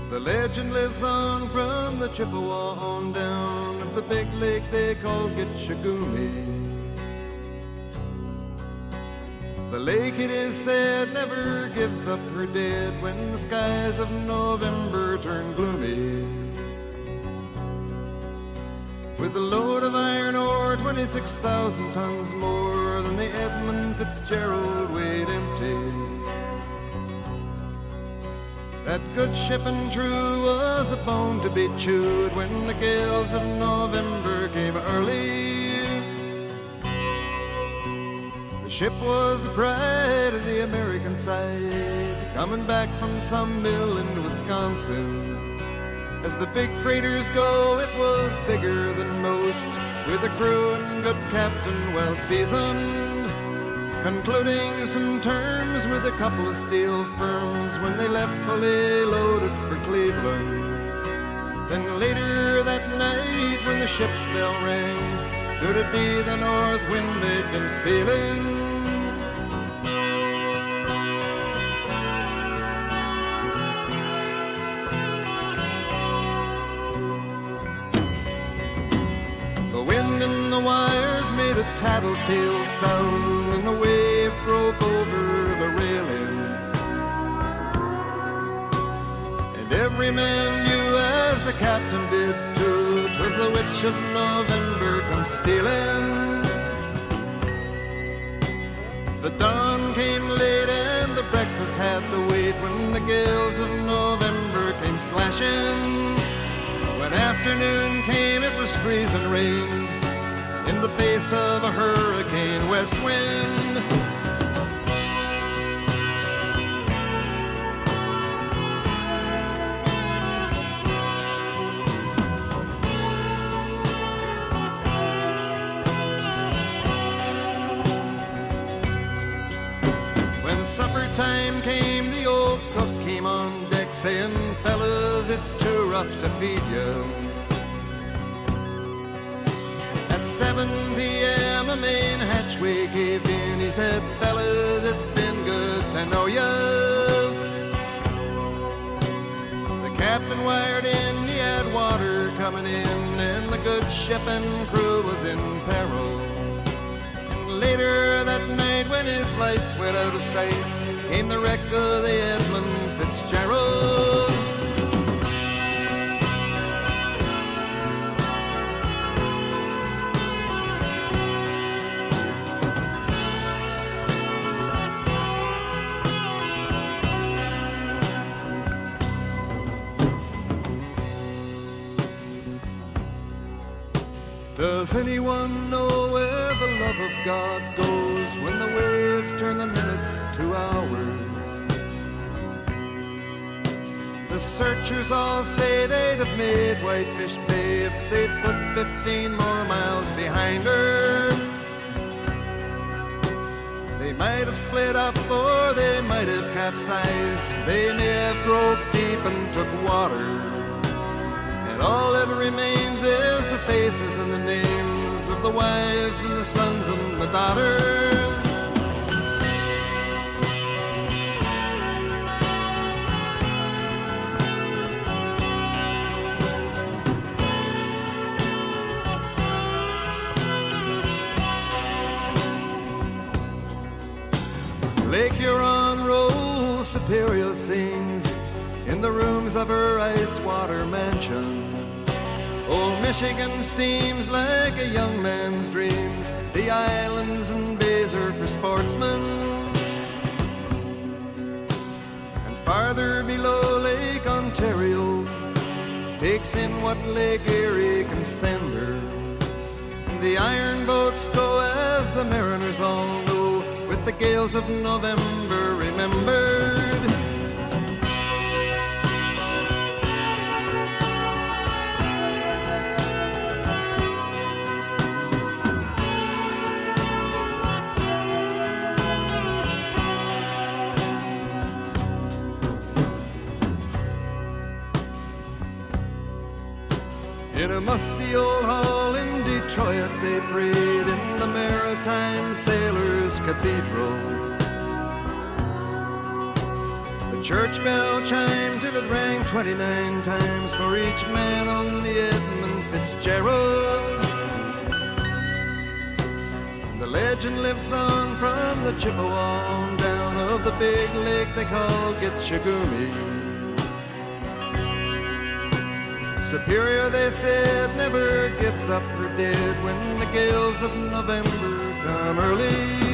The legend lives on from the Chippewa on down of the big lake they call Gitchagumi. The lake, it is said, never gives up her dead when the skies of November turn gloomy. With a load of iron ore, 26,000 tons more than the Edmond Fitzgerald weighed empty. That good ship and true was a bone to be chewed when the gales of November came early. The ship was the pride of the American side, coming back from some mill in Wisconsin. As the big freighters go, it was bigger than most, with a crew and good captain well seasoned, concluding some terms with a couple of steel firms when they left fully loaded for Cleveland. Then later that night when the ship's bell rang, could it be the north wind they'd been feeling? The wind in the wires made a tattletale sound, and the wave broke over the railing. And every man knew, as the captain did too, 'twas the witch of November come stealing. The dawn came late and the breakfast had to wait when the gales of November came slashing. When afternoon came, it was freezing rain in the face of a hurricane west wind. When supper time came, the old cook came on deck saying, "Fellas, it's too rough to feed you." At 7 p.m. a main hatchway caved in. He said, "Fellas, it's been good to know you." The captain wired in, he had water coming in, and the good ship and crew was in peril. And later that night, when his lights went out of sight, came the wreck of the Edmond Fitzgerald. Does anyone know where the love of God goes when the waves turn the minutes to hours? The searchers all say they'd have made Whitefish Bay if they'd put 15 more miles behind her. They might have split up or they might have capsized. They may have broke deep and took water. All that remains is the faces and the names of the wives and the sons and the daughters. Lake Huron rolls Superior sings in the rooms of her ice water mansion. Old Michigan steams like a young man's dreams. The islands and bays are for sportsmen. And farther below, Lake Ontario takes in what Lake Erie can send her. And the iron boats go, as the mariners all know, with the gales of November remembered. In a musty old hall in Detroit they prayed in the Maritime Sailors' Cathedral. The church bell chimed till it rang 29 times for each man on the Edmond Fitzgerald. The legend lives on from the Chippewa on down of the big lake they call Gitchagumi. Superior, they said, never gives up her dead when the gales of November come early.